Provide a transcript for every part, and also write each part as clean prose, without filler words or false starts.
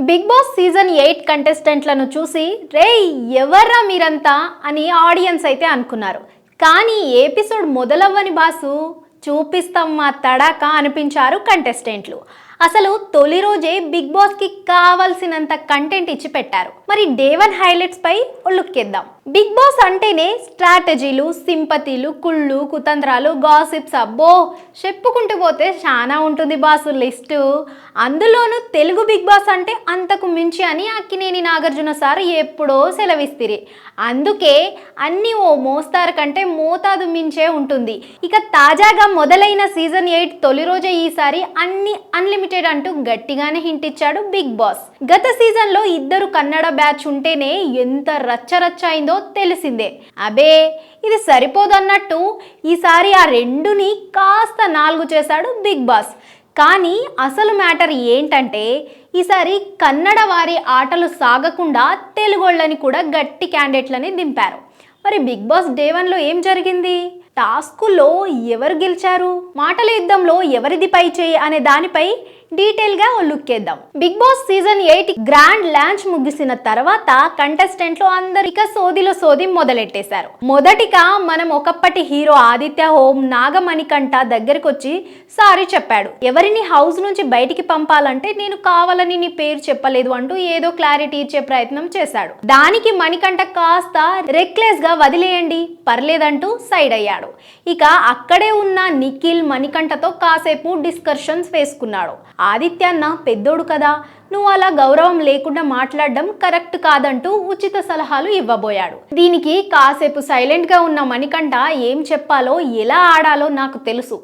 Big boss season 8 కంటెస్టెంట్లను చూసి రేయ్ ఎవర్రా మీరంతా అని ఆడియన్స్ అయితే అనుకున్నారు. కానీ ఎపిసోడ్ మొదలవ్వని బాసు చూపిస్తాం మా తడాక అనిపించారు కంటెస్టెంట్లు. అసలు తొలి రోజే బిగ్ బాస్ కి కావాల్సినంత కంటెంట్ ఇచ్చి పెట్టారు. మరి డే 1 హైలైట్స్ పై లుక్కేద్దాం. బిగ్ బాస్ అంటేనే స్ట్రాటజీలు, సింపతిలు, కుళ్ళు, కుతంత్రాలు, గాసిప్స్, అబ్బో చెప్పుకుంటూ పోతే చాలా ఉంటుంది బాసు లిస్టు. అందులోనూ తెలుగు బిగ్ బాస్ అంటే అంతకు మించి అని అక్కినేని నాగార్జున సార్ ఎప్పుడో సెలవిస్తిరి. అందుకే అన్ని ఓ మోస్తారు కంటే మోతాదు మించే ఉంటుంది. ఇక తాజాగా మొదలైన సీజన్ 8 తొలి రోజే ఈసారి అన్ని అన్లిమిటెడ్ అంటూ గట్టిగానే హింట్ ఇచ్చాడు బిగ్ బాస్. గత సీజన్ లో ఇద్దరు కన్నడ బ్యాచ్ ఉంటేనే ఎంత రచ్చరచ్చ అయిందో తెలిసిందే. అబే ఇది సరిపోదన్నట్టు ఈసారి ఆ రెండుని కాస్త 4 చేశాడు బిగ్ బాస్. కానీ అసలు మ్యాటర్ ఏంటంటే ఈసారి కన్నడ వారి ఆటలు సాగకుండా తెలుగోళ్ళని కూడా గట్టి క్యాండిడేట్లని దింపారు. మరి బిగ్ బాస్ డే 1లో ఏం జరిగింది? టాస్కుల్లో ఎవరు గెలిచారు? మాటల యుద్ధంలో ఎవరిది పై చేయి అనే దానిపై డీటెయిల్ గా లుక్కేద్దాం. Big boss season 8 grand launch ముగిసిన తర్వాత కంటెస్టెంట్లు అందరిక సోదిలో సోది మొదలెట్టేశారు. మొదటిగా మనం ఒకప్పటి హీరో ఆదిత్య హోమ్ నాగమణికంఠ దగ్గరికి వచ్చి సారీ చెప్పాడు. ఎవరిని హౌస్ నుంచి బయటికి పంపాలంటే నేను కావాలని నీ పేరు చెప్పలేదు అంటూ ఏదో క్లారిటీ ఇచ్చే ప్రయత్నం చేశాడు. దానికి మణికంఠ కాస్త రెక్లెస్ గా వదిలేయండి పర్లేదంటూ సైడ్ అయ్యాడు. ఇక అక్కడే ఉన్న నిఖిల్ మణికంఠతో కాసేపు డిస్కషన్స్ వేసుకున్నాడు. ఆదిత్య అన్న పెద్దోడు కదా, నువ్వు అలా గౌరవం లేకుండా మాట్లాడడం కరెక్ట్ కాదంటూ ఉచిత సలహాలు ఇవ్వబోయాడు. దీనికి కాసేపు సైలెంట్ గా ఉన్న మణికంఠ ఏం చెప్పాలో ఎలా ఆడాలో నాకు తెలుసు,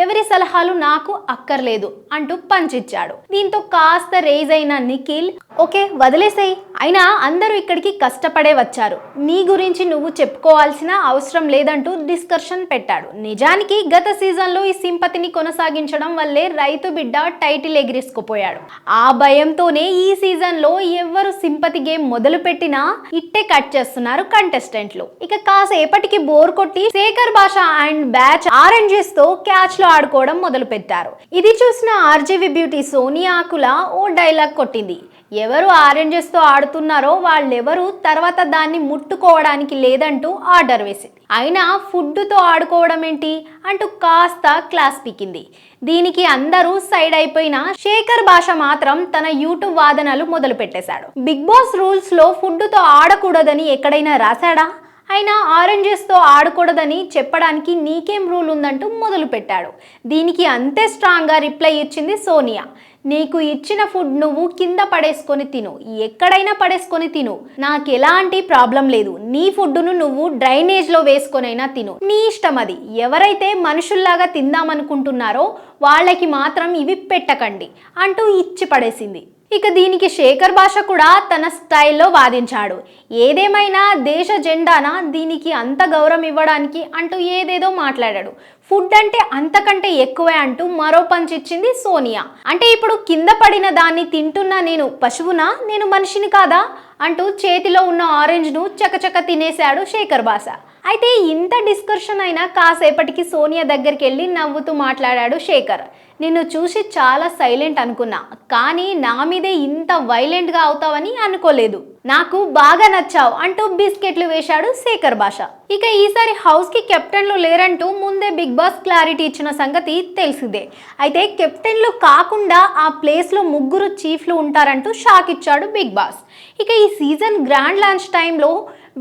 ఎవరి సలహాలు నాకు అక్కర్లేదు అంటూ పంచిచ్చాడు. దీంతో కాస్త రేజ్ అయిన నిఖిల్ ఓకే వదిలేసేయ్, అయినా అందరూ ఇక్కడికి కష్టపడే వచ్చారు, నీ గురించి నువ్వు చెప్పుకోవాల్సిన అవసరం లేదంటూ డిస్కషన్ పెట్టాడు. నిజానికి గత సీజన్ లో ఈ సింపతిని కొనసాగించడం వల్లే రైతు బిడ్డ టైటిల్ ఎగిరేసుకుపోయాడు. ఆ భయంతోనే ఈ సీజన్ లో ఎవరు సింపతి గేమ్ మొదలు పెట్టినా ఇట్టే కట్ చేస్తున్నారు కంటెస్టెంట్లు. ఇక కాసేపటికి బోర్ కొట్టి శేఖర్ భాష అండ్ బ్యాచ్ ఆరెంజెస్ తో క్యాచ్ లో ఆడుకోవడం మొదలు పెట్టారు. ఇది చూసిన ఆర్జీవి బ్యూటీ సోనియా ఆకుల ఓ డైలాగ్ కొట్టింది. ఎవరు ఆరెంజెస్ తో ఆడుతున్నారో వాళ్ళెవరు తర్వాత దాన్ని ముట్టుకోవడానికి లేదంటూ ఆర్డర్ వేసింది. అయినా ఫుడ్తో ఆడుకోవడం ఏంటి అంటూ కాస్త క్లాస్ పీకింది. దీనికి అందరూ సైడ్ అయిపోయిన శేఖర్ భాష మాత్రం తన యూట్యూబ్ వాదనలు మొదలు పెట్టేశాడు. బిగ్ బాస్ రూల్స్ లో ఫుడ్తో ఆడకూడదని ఎక్కడైనా రాశాడా? అయినా ఆరెంజెస్ తో ఆడకూడదని చెప్పడానికి నీకేం రూల్ ఉందంటూ మొదలు పెట్టాడు. దీనికి అంతే స్ట్రాంగ్ గా రిప్లై ఇచ్చింది సోనియా. నీకు ఇచ్చిన ఫుడ్ నువ్వు కింద పడేసుకొని తిను, ఎక్కడైనా పడేసుకొని తిను, నాకు ఎలాంటి ప్రాబ్లం లేదు. నీ ఫుడ్ను నువ్వు డ్రైనేజ్ లో వేసుకొనైనా తిను, నీ ఇష్టం అది. ఎవరైతే మనుషుల్లాగా తిందామనుకుంటున్నారో వాళ్ళకి మాత్రం ఇవి పెట్టకండి అంటూ ఇచ్చి పడేసింది. ఇక దీనికి శేఖర్ భాష కూడా తన స్టైల్లో వాదించాడు. ఏదేమైనా దేశ జెండానా దీనికి అంత గౌరవం ఇవ్వడానికి అంటూ ఏదేదో మాట్లాడాడు. ఫుడ్ అంటే అంతకంటే ఎక్కువే అంటూ మరో పంచ్ ఇచ్చింది సోనియా. అంటే ఇప్పుడు కింద పడిన దాన్ని తింటున్నా నేను పశువునా, నేను మనిషిని కాదా అంటూ చేతిలో ఉన్న ఆరెంజ్ ను చకచక తినేశాడు శేఖర్ భాష. అయితే ఇంత డిస్కషన్ అయినా కాసేపటికి సోనియా దగ్గరికి వెళ్ళి నవ్వుతూ మాట్లాడాడు శేఖర్. నిన్ను చూసి చాలా సైలెంట్ అనుకున్నా, కానీ నా మీదే ఇంత వైలెంట్ గా అవుతావని అనుకోలేదు, నాకు బాగా నచ్చావు అంటూ బిస్కెట్లు వేశాడు శేఖర్ భాష. ఇక ఈసారి హౌస్ కి కెప్టెన్లు లేరంటూ ముందే బిగ్ బాస్ క్లారిటీ ఇచ్చిన సంగతి తెలిసిందే. అయితే కెప్టెన్లు కాకుండా ఆ ప్లేస్ లో 3 చీఫ్లు ఉంటారంటూ షాక్ ఇచ్చాడు బిగ్ బాస్. ఇక ఈ సీజన్ గ్రాండ్ లాంచ్ టైంలో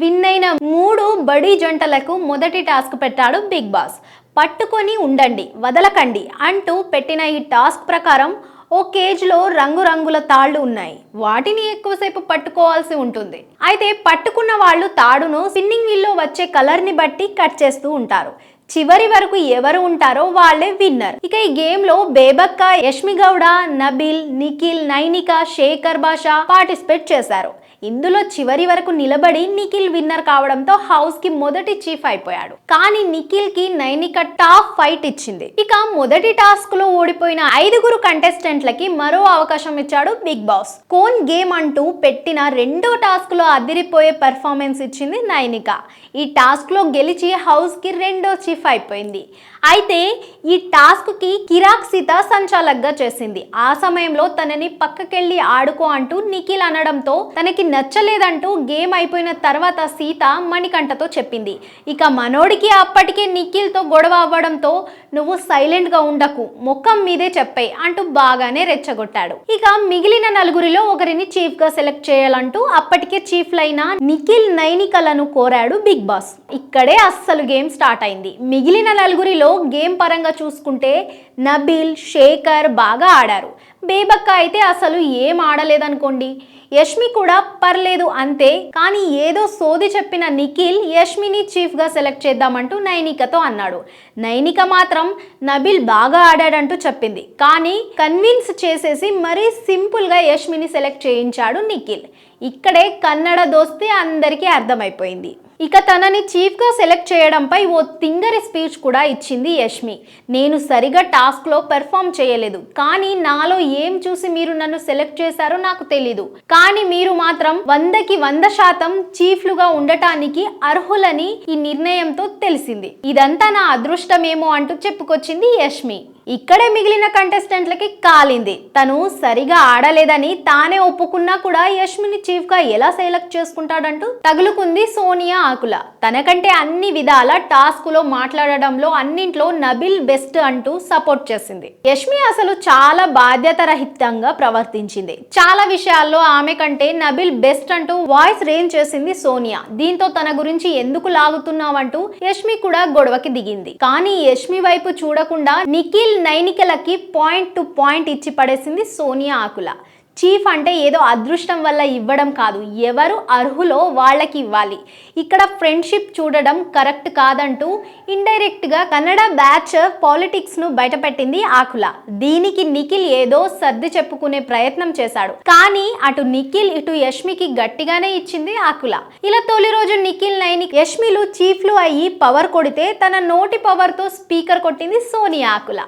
విన్ అయిన 3 బడీ జంటలకు మొదటి టాస్క్ పెట్టాడు బిగ్ బాస్. పట్టుకొని ఉండండి వదలకండి అంటూ పెట్టిన ఈ టాస్క్ ప్రకారం ఓ కేజ్లో రంగురంగుల తాళ్లు ఉన్నాయి, వాటిని ఎక్కువసేపు పట్టుకోవాల్సి ఉంటుంది. అయితే పట్టుకున్న వాళ్ళు తాడును స్పిన్నింగ్ వీల్లో వచ్చే కలర్ని బట్టి కట్ చేస్తూ ఉంటారు. చివరి వరకు ఎవరు ఉంటారో వాళ్ళే విన్నర్. ఇక ఈ గేమ్ లో బేబక్క, యష్మి గౌడ, నబిల్, నిఖిల్, నైనిక, శేఖర్ భాష పార్టిసిపేట్ చేశారు. ఇందులో చివరి వరకు నిలబడి నిఖిల్ విన్నర్ కావడంతో హౌస్ కి మొదటి చీఫ్ అయిపోయాడు. కానీ నిఖిల్ కి నైనిక టాప్ ఫైట్ ఇచ్చింది. ఇక మొదటి టాస్క్ లో ఓడిపోయిన 5 కంటెస్టెంట్లకి మరో అవకాశం ఇచ్చాడు బిగ్ బాస్. కోన్ గేమ్ అంటూ పెట్టిన రెండో టాస్క్ లో అదిరిపోయే పెర్ఫార్మెన్స్ ఇచ్చింది నైనిక. ఈ టాస్క్ లో గెలిచి హౌస్ కి రెండో చీఫ్ అయిపోయింది. అయితే ఈ టాస్క్ కి కిరాక్ సీత సంచాలక్గా చేసింది. ఆ సమయంలో తనని పక్కకెళ్ళి ఆడుకో అంటూ నిఖిల్ అనడంతో తనకి నచ్చలేదంటూ గేమ్ అయిపోయిన తర్వాత సీత మణికంఠతో చెప్పింది. ఇక మనోడికి అప్పటికే నిఖిల్ తో గొడవ అవ్వడంతో నువ్వు సైలెంట్ గా ఉండకు, ముఖం మీదే చెప్పే అంటూ బాగానే రెచ్చగొట్టాడు. ఇక మిగిలిన 4 ఒకరిని చీఫ్ గా సెలెక్ట్ చేయాలంటూ అప్పటికే చీఫ్లైన నిఖిల్ నైనికలను కోరాడు బిగ్ బాస్. ఇక్కడే అస్సలు గేమ్ స్టార్ట్ అయింది. మిగిలిన 4 గేమ్ పరంగా చూసుకుంటే నబిల్, శేఖర్ బాగా ఆడారు. బేబక్క అయితే అసలు ఏం ఆడలేదనుకోండి. యష్మి కూడా పర్లేదు అంతే. కానీ ఏదో సోది చెప్పిన నిఖిల్ యష్మిని చీఫ్గా సెలెక్ట్ చేద్దామంటూ నైనికతో అన్నాడు. నైనిక మాత్రం నబిల్ బాగా ఆడాడంటూ చెప్పింది. కానీ కన్విన్స్ చేసేసి మరీ సింపుల్గా యష్మిని సెలెక్ట్ చేయించాడు నిఖిల్. ఇక్కడే కన్నడ దోస్తి అందరికీ అర్థమైపోయింది. ఇక తనని చీఫ్గా సెలెక్ట్ చేయడంపై ఓ తింగరి స్పీచ్ కూడా ఇచ్చింది యష్మి. నేను సరిగా టాస్క్లో పెర్ఫామ్ చేయలేదు, కానీ నాలో ఏం చూసి మీరు నన్ను సెలెక్ట్ చేశారో నాకు తెలీదు. కానీ మీరు మాత్రం 100కి 100% చీఫ్లుగా ఉండటానికి అర్హులని ఈ నిర్ణయంతో తెలిసింది. ఇదంతా నా అదృష్టమేమో అంటూ చెప్పుకొచ్చింది యష్మి. ఇక్కడే మిగిలిన కంటెస్టెంట్లకి కాలింది. తను సరిగా ఆడలేదని తానే ఒప్పుకున్నా కూడా యష్మిని చీఫ్గా ఎలా సెలెక్ట్ చేసుకుంటాడంటూ తగులుకుంది సోనియా ఆకుల. తనకంటే అన్ని విధాల టాస్క్లో మాట్లాడడంలో అన్నింట్లో నబిల్ బెస్ట్ అంటూ సపోర్ట్ చేసింది. యష్మి అసలు చాలా బాధ్యతారహితంగా ప్రవర్తించింది. చాలా విషయాల్లో ఆమె కంటే నబిల్ బెస్ట్ అంటూ వాయిస్ రేంజ్ చేసింది సోనియా. దీంతో తన గురించి ఎందుకు లాగుతున్నావంటూ యష్మి కూడా గొడవకి దిగింది. కానీ యష్మి వైపు చూడకుండా నిఖిల్ నైనికలకి పాయింట్ టు పాయింట్ ఇచ్చి పడేసింది సోనియా ఆకుల. చీఫ్ అంటే ఏదో అదృష్టం వల్ల ఇవ్వడం కాదు, ఎవరు అర్హులో వాళ్ళకి ఇవ్వాలి. ఇక్కడ ఫ్రెండ్షిప్ చూడడం కరెక్ట్ కాదంటూ ఇండైరెక్ట్గా కన్నడ బ్యాచ్ పాలిటిక్స్ను బయటపెట్టింది ఆకుల. దీనికి నిఖిల్ ఏదో సర్ది చెప్పుకునే ప్రయత్నం చేశాడు. కానీ అటు నిఖిల్ ఇటు యష్మికి గట్టిగానే ఇచ్చింది ఆకుల. ఇలా తొలి రోజు నిఖిల్ నైనిక్ యష్మిలు చీఫ్లు అయ్యి పవర్ కొడితే తన నోటి పవర్తో స్పీకర్ కొట్టింది సోనియా ఆకుల.